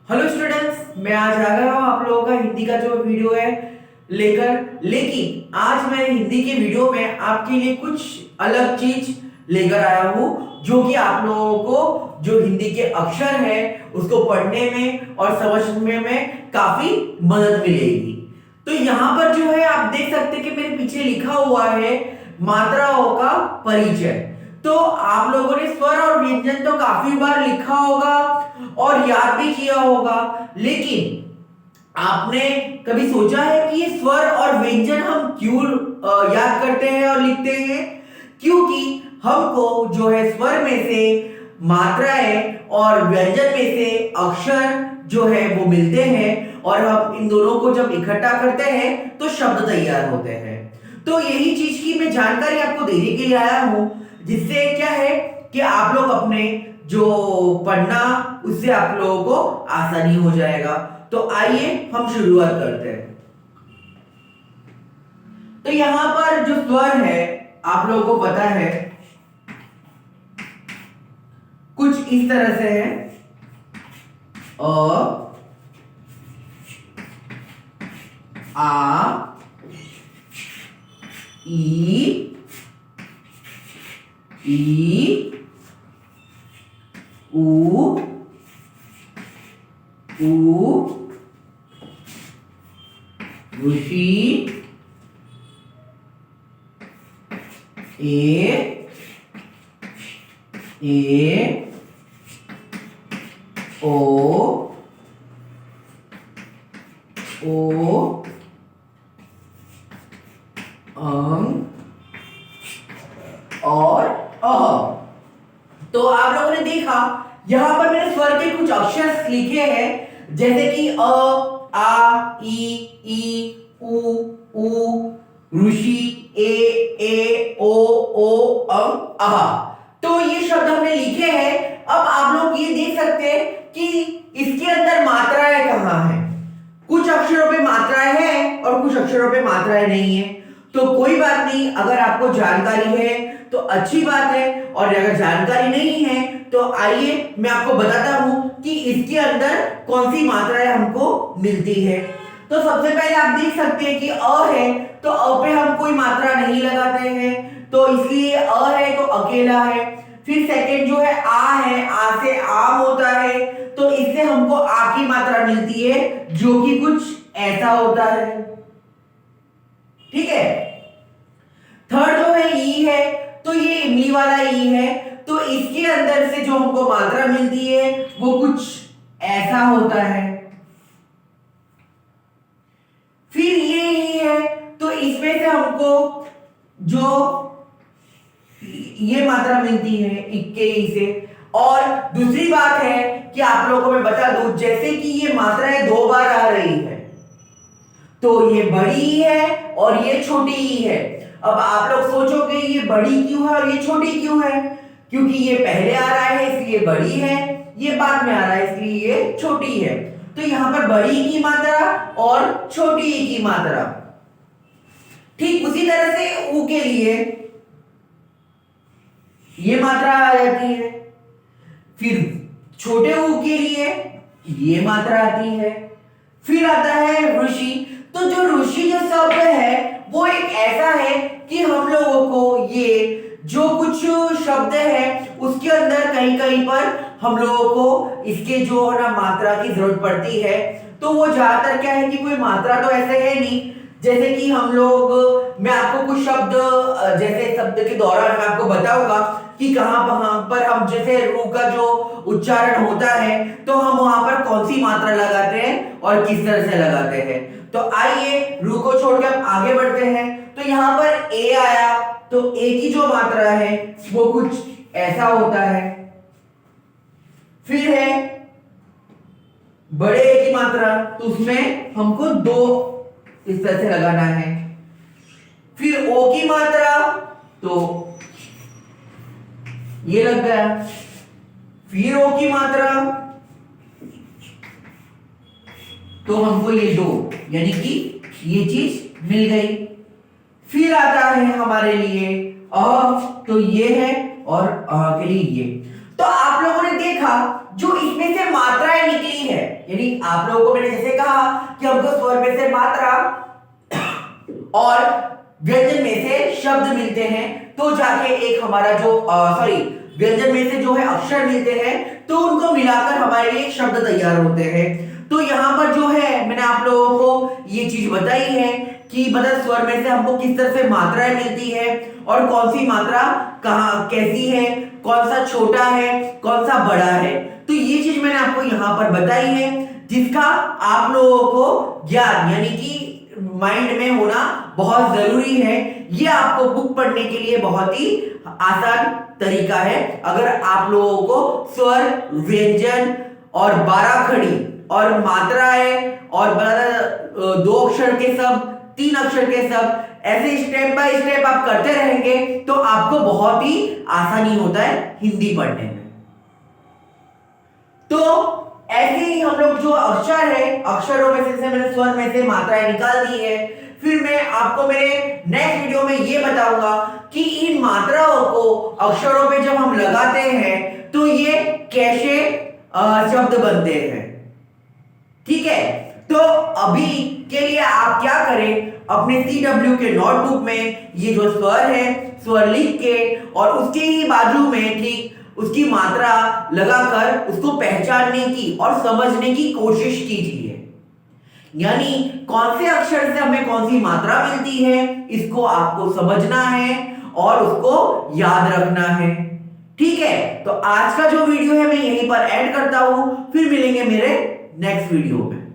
Hello students, मैं आज आ गया हूँ आप लोगों का हिंदी का जो वीडियो है लेकर। लेकिन आज मैं हिंदी के वीडियो में आपके लिए कुछ अलग चीज लेकर आया हूँ, जो कि आप लोगों को जो हिंदी के अक्षर है उसको पढ़ने में और समझने में काफी मदद मिलेगी। तो यहाँ पर जो है आप देख सकते हैं कि मेरे पीछे लिखा हुआ है मात्राओं का परिचय। तो आप लोगों ने स्वर और व्यंजन तो काफी बार लिखा होगा और याद भी किया होगा, लेकिन आपने कभी सोचा है कि ये स्वर और व्यंजन हम क्यों याद करते हैं और लिखते हैं? क्योंकि हमको जो है स्वर में से मात्राएं और व्यंजन में से अक्षर जो है वो मिलते हैं, और हम इन दोनों को जब इकट्ठा करते हैं तो शब्द तैयार होते हैं। तो यही चीज की मैं जानकारी आपको देने के लिए आया हूं, जिससे क्या है कि आप लोग अपने जो पढ़ना उससे आप लोगों को आसानी हो जाएगा। तो आइए हम शुरुआत करते हैं। तो यहां पर जो स्वर है आप लोगों को पता है कुछ इस तरह से है। अ, आ, ई, ऊ, ऋषि, ए, ओ, अंग और अह। तो आप लोगों ने देखा यहां पर मैंने स्वर के कुछ अक्षर लिखे हैं, जैसे कि अ, आ, ई, ऊ, ऋषि, ओ, अह। तो ये शब्द हमने लिखे हैं। अब आप लोग ये देख सकते हैं कि इसके अंदर मात्राएं कहाँ हैं। कुछ अक्षरों पे मात्राएं हैं और कुछ अक्षरों पे मात्राएं नहीं है। तो कोई बात नहीं, अगर आपको जानकारी है तो अच्छी बात है, और अगर जानकारी नहीं है तो आइए मैं आपको बताता हूं कि इसके अंदर कौन सी मात्राएं हमको मिलती है। तो सबसे पहले आप देख सकते हैं कि अ है, तो अ पे हम कोई मात्रा नहीं लगाते हैं, तो इसलिए अ है तो अकेला है। फिर सेकंड जो है आ है, आ से आम होता है, तो इससे हमको आ की मात्रा मिलती है, जो कि कुछ ऐसा होता है। ठीक है। थर्ड जो है ई है, तो ये इमली वाला ई है, तो इसके अंदर से जो हमको मात्रा मिलती है वो कुछ ऐसा होता है। फिर ये ई है, तो इसमें से हमको जो ये मात्रा मिलती है इक्के ई से। और दूसरी बात है कि आप लोगों को मैं बता दूं, जैसे कि ये मात्राएं दो बार आ रही है, तो ये बड़ी है और ये छोटी ही है। अब आप लोग सोचोगे ये बड़ी क्यों है और ये छोटी क्यों है? क्योंकि ये पहले आ रहा है इसलिए बड़ी है, ये बाद में आ रहा है इसलिए ये छोटी है। तो यहां पर बड़ी की मात्रा और छोटी की मात्रा। ठीक उसी तरह से ऊ के लिए ये मात्रा आ जाती है। फिर छोटे ऊ के लिए ये मात्रा आती है। फिर आता है ऋषि। तो जो ऋषि जो शब्द है वो एक ऐसा है कि हम लोगों को ये जो कुछ शब्द है उसके अंदर कहीं कहीं पर हम लोगों को इसके जो ना मात्रा की जरूरत पड़ती है। तो वो ज्यादातर क्या है कि कोई मात्रा तो ऐसे है नहीं, जैसे कि हम लोग, मैं आपको कुछ शब्द जैसे शब्द के दौरान मैं आपको बताऊंगा कि कहां पर हम जैसे रू का जो उच्चारण होता है तो हम वहां पर कौन सी मात्रा लगाते हैं और किस तरह से लगाते हैं। तो आइए रू को छोड़कर हम आगे बढ़ते हैं। तो यहाँ पर ए आया, तो ए की जो मात्रा है वो कुछ ऐसा होता है। फिर है बड़े ए की मात्रा, तो उसमें हमको दो इस तरह से लगाना है। फिर ओ की मात्रा, तो ये लग गया। फिर ओ की मात्रा, तो हमको ये दो, यानी कि ये चीज मिल गई। फिर आता है हमारे लिए अ, तो ये है, और अ के लिए ये। तो आप लोगों ने देखा जो इसमें से मात्राएं निकली है यानी आप लोगों को मैंने जैसे कहा कि हमको स्वर में से मात्रा और व्यंजन में से शब्द मिलते हैं, तो जाके एक हमारा जो व्यंजन में से जो है अक्षर मिलते हैं, तो उनको मिलाकर हमारे लिए एक शब्द तैयार होते हैं। तो यहाँ पर जो है मैंने आप लोगों को ये चीज बताई है कि मतलब स्वर में से हमको किस तरह से मात्राएं मिलती है और कौन सी मात्रा कहाँ कैसी है, कौन सा छोटा है, कौन सा बड़ा है। तो ये चीज मैंने आपको यहाँ पर बताई है, जिसका आप लोगों को ज्ञान यानी कि माइंड में होना बहुत जरूरी है। ये आपको बुक पढ़ने के लिए बहुत ही आसान तरीका है। अगर आप लोगों को स्वर, व्यंजन और बाराखड़ी और मात्राएं और दो अक्षर के शब्द, तीन अक्षर के शब्द ऐसे स्टेप बाय स्टेप आप करते रहेंगे तो आपको बहुत ही आसानी होता है हिंदी पढ़ने में। तो ऐसे ही हम लोग जो अक्षर है, अक्षरों में से मैंने स्वर में से मात्राएं निकाल दी है। फिर मैं आपको मेरे नेक्स्ट वीडियो में ये बताऊंगा कि इन मात्राओं को अक्षरों पे जब हम लगाते हैं तो ये कैसे शब्द बनते हैं। ठीक है, तो अभी के लिए आप क्या करें, अपने CW के नोटबुक में ये जो स्वर है, स्वर लिख के और उसके ही बाजू में ठीक उसकी मात्रा लगाकर उसको पहचानने की और समझने की कोशिश कीजिए। यानी कौन से अक्षर से हमें कौन सी मात्रा मिलती है, इसको आपको समझना है और उसको याद रखना है। ठीक है, तो आज का जो वीडियो है मैं यहीं पर एंड करता हूं, फिर मिलेंगे मेरे नेक्स्ट वीडियो में।